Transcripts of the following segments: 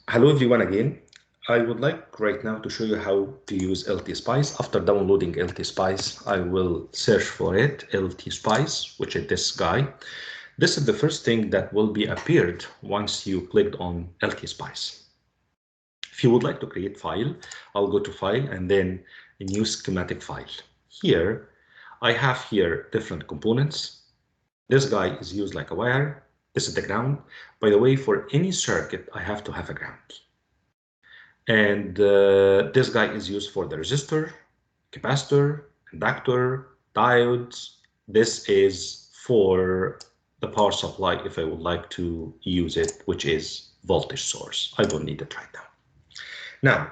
Hello everyone again. I would like right now to show you how to use LTspice. After downloading LTspice, I will search for it, LTspice, which is this guy. This is the first thing that will be appeared once you clicked on LTspice. If you would like to create file, I'll go to file and then a new schematic file. Here, I have here different components. This guy is used like a wire. This is the ground. By the way, for any circuit, I have to have a ground. And this guy is used for the resistor, capacitor, inductor, diodes. This is for the power supply if I would like to use it, which is voltage source. I don't need it right now. Now,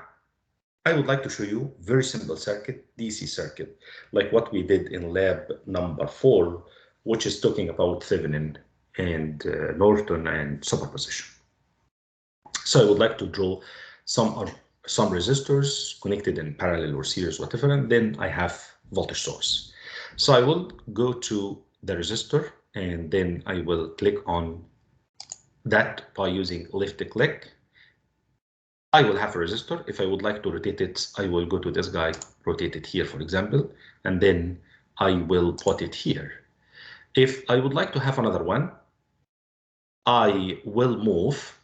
I would like to show you very simple circuit, DC circuit, like what we did in lab number 4, which is talking about Thevenin and Norton and superposition. So I would like to draw some resistors connected in parallel or series, whatever, and then I have voltage source. So I will go to the resistor and then I will click on that by using left click. I will have a resistor. If I would like to rotate it, I will go to this guy, rotate it here, for example, and then I will put it here. If I would like to have another one, I will move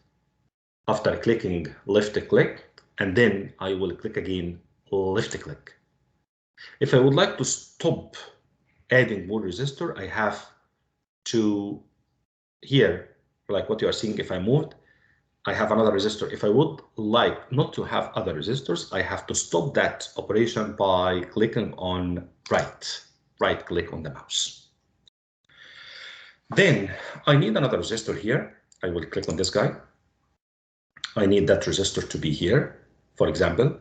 after clicking left click, and then I will click again left click. If I would like to stop adding more resistor, I have to here, like what you are seeing, if I moved, I have another resistor. If I would like not to have other resistors, I have to stop that operation by clicking on right click on the mouse. Then I need another resistor here. I will click on this guy. I need that resistor to be here, for example.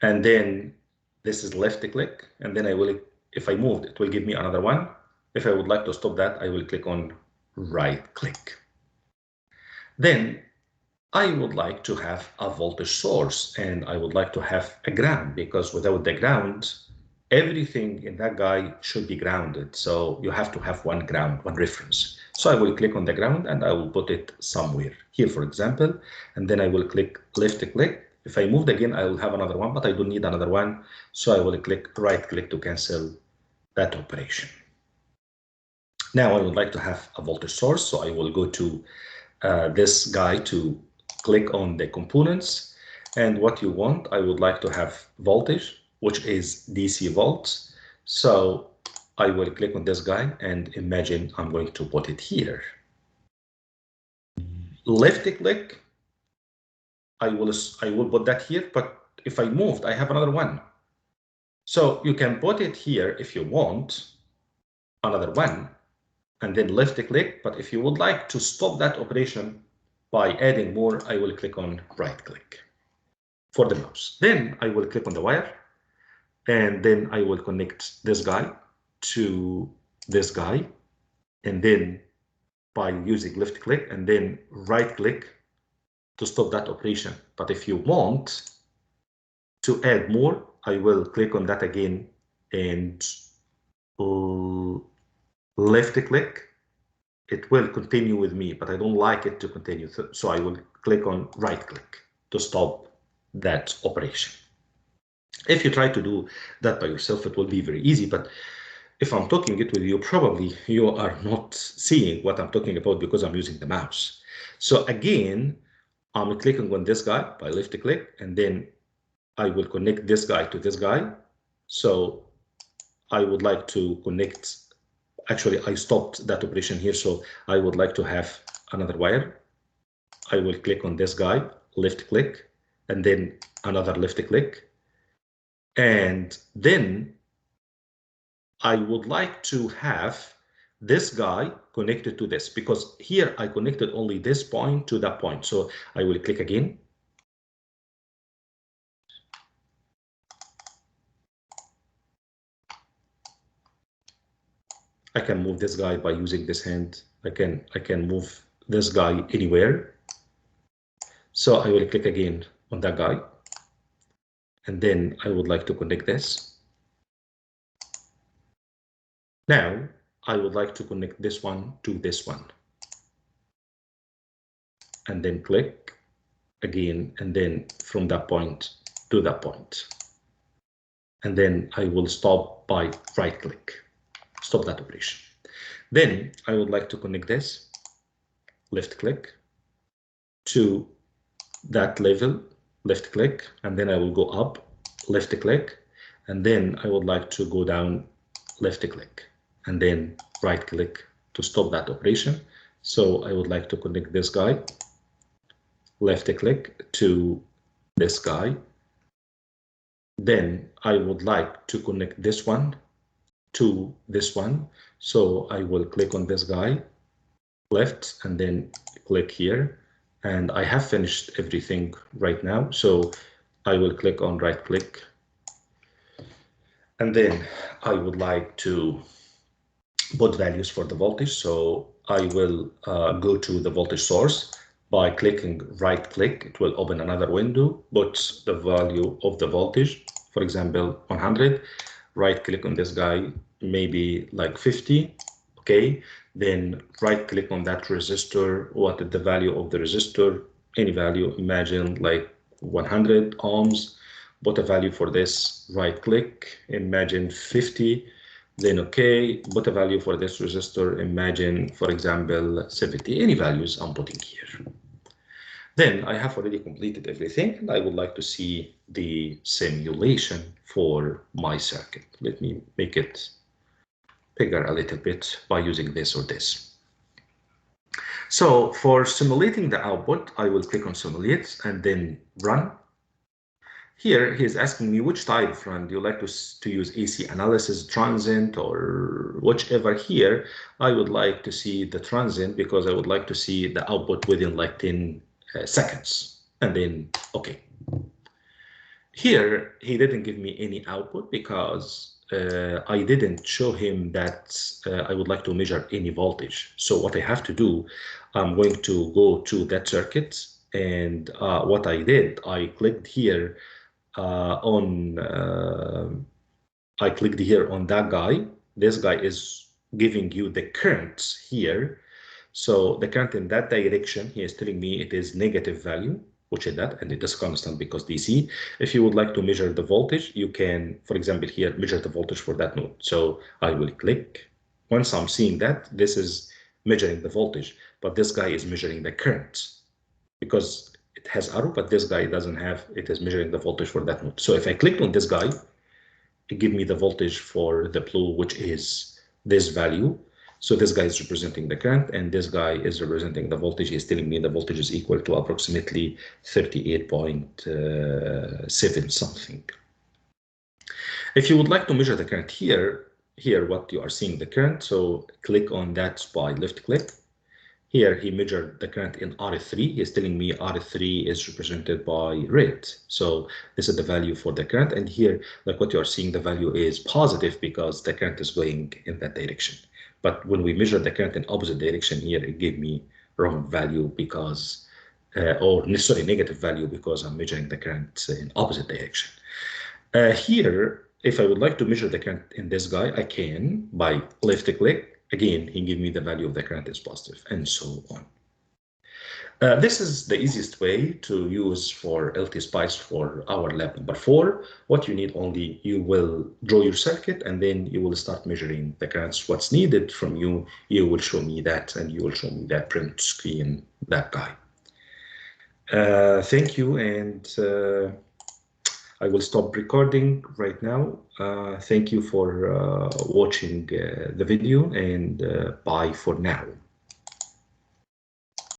And then this is left click, and then I will, if I moved, it will give me another one. If I would like to stop that, I will click on right click. Then I would like to have a voltage source and I would like to have a ground, because without the ground, everything in that guy should be grounded. So you have to have one ground, one reference. So I will click on the ground and I will put it somewhere here, for example, and then I will click left click. If I moved again, I will have another one, but I don't need another one. So I will click right click to cancel that operation. Now I would like to have a voltage source. So I will go to this guy to click on the components, and what you want, I would like to have voltage, which is DC volts. So I will click on this guy and imagine I'm going to put it here. Left click, I will put that here, but if I moved, I have another one. So you can put it here if you want another one, and then left click. But if you would like to stop that operation by adding more, I will click on right click for the mouse. Then I will click on the wire, and then I will connect this guy to this guy, and then by using left click and then right click to stop that operation. But if you want to add more, I will click on that again and left click. It will continue with me, but I don't like it to continue. So I will click on right click to stop that operation. If you try to do that by yourself, it will be very easy. But if I'm talking it with you, probably you are not seeing what I'm talking about because I'm using the mouse. So again, I'm clicking on this guy by left click, and then I will connect this guy to this guy. So I would like to connect, actually I stopped that operation here. So I would like to have another wire. I will click on this guy, left click, and then another left click. And then I would like to have this guy connected to this, because here I connected only this point to that point. So I will click again. I can move this guy by using this hand. I can move this guy anywhere. So I will click again on that guy. And then I would like to connect this. Now I would like to connect this one to this one. and then click again, and then from that point to that point. And then I will stop by right click, stop that operation. Then I would like to connect this, left click to that level, left click, and then I will go up, left click, and then I would like to go down, left click, and then right click to stop that operation. So I would like to connect this guy, left click to this guy. Then I would like to connect this one to this one. So I will click on this guy, left, and then click here. And I have finished everything right now. So I will click on right click. And then I would like to put values for the voltage. So I will go to the voltage source by clicking right click. It will open another window, put the value of the voltage, for example, 100. Right click on this guy, maybe like 50. Okay, then right click on that resistor. What is the value of the resistor? Any value, imagine like 100 ohms. Put a value for this, right click, imagine 50. Then okay, put a value for this resistor, imagine, for example, 70, any values I'm putting here. Then I have already completed everything, and I would like to see the simulation for my circuit. Let me make it bigger a little bit by using this or this. So for simulating the output, I will click on simulate and then run. Here, he's asking me which type of run. Do you like to use AC analysis, transient, or whichever? Here, I would like to see the transient because I would like to see the output within like 10 seconds. And then, okay. Here, he didn't give me any output because I didn't show him that I would like to measure any voltage. So what I have to do, I'm going to go to that circuit. And what I did, I clicked here I clicked here on that guy. This guy is giving you the current here. So the current in that direction, he is telling me it is negative value, which is that, and it is constant because DC. If you would like to measure the voltage, you can, for example, here, measure the voltage for that node. So I will click. Once I'm seeing that, this is measuring the voltage, but this guy is measuring the current because it has arrow, but this guy doesn't have, it is measuring the voltage for that node. So if I clicked on this guy, it gives me the voltage for the blue, which is this value. So this guy is representing the current, and this guy is representing the voltage. He's telling me the voltage is equal to approximately 38.7 something. If you would like to measure the current here what you are seeing the current, so click on that by left click. Here he measured the current in R3. He's telling me R3 is represented by red. So this is the value for the current. And here, like what you are seeing, the value is positive because the current is going in that direction. But when we measure the current in opposite direction here, it gave me wrong value because, sorry, negative value because I'm measuring the current in opposite direction. Here, if I would like to measure the current in this guy, I can by left click. Again, he gave me the value of the current is positive, and so on. This is the easiest way to use for LTspice for our lab number 4. What you need only, you will draw your circuit and then you will start measuring the currents. What's needed from you, you will show me that, and you will show me that print screen, that guy. Thank you, and I will stop recording right now. Thank you for watching the video, and bye for now.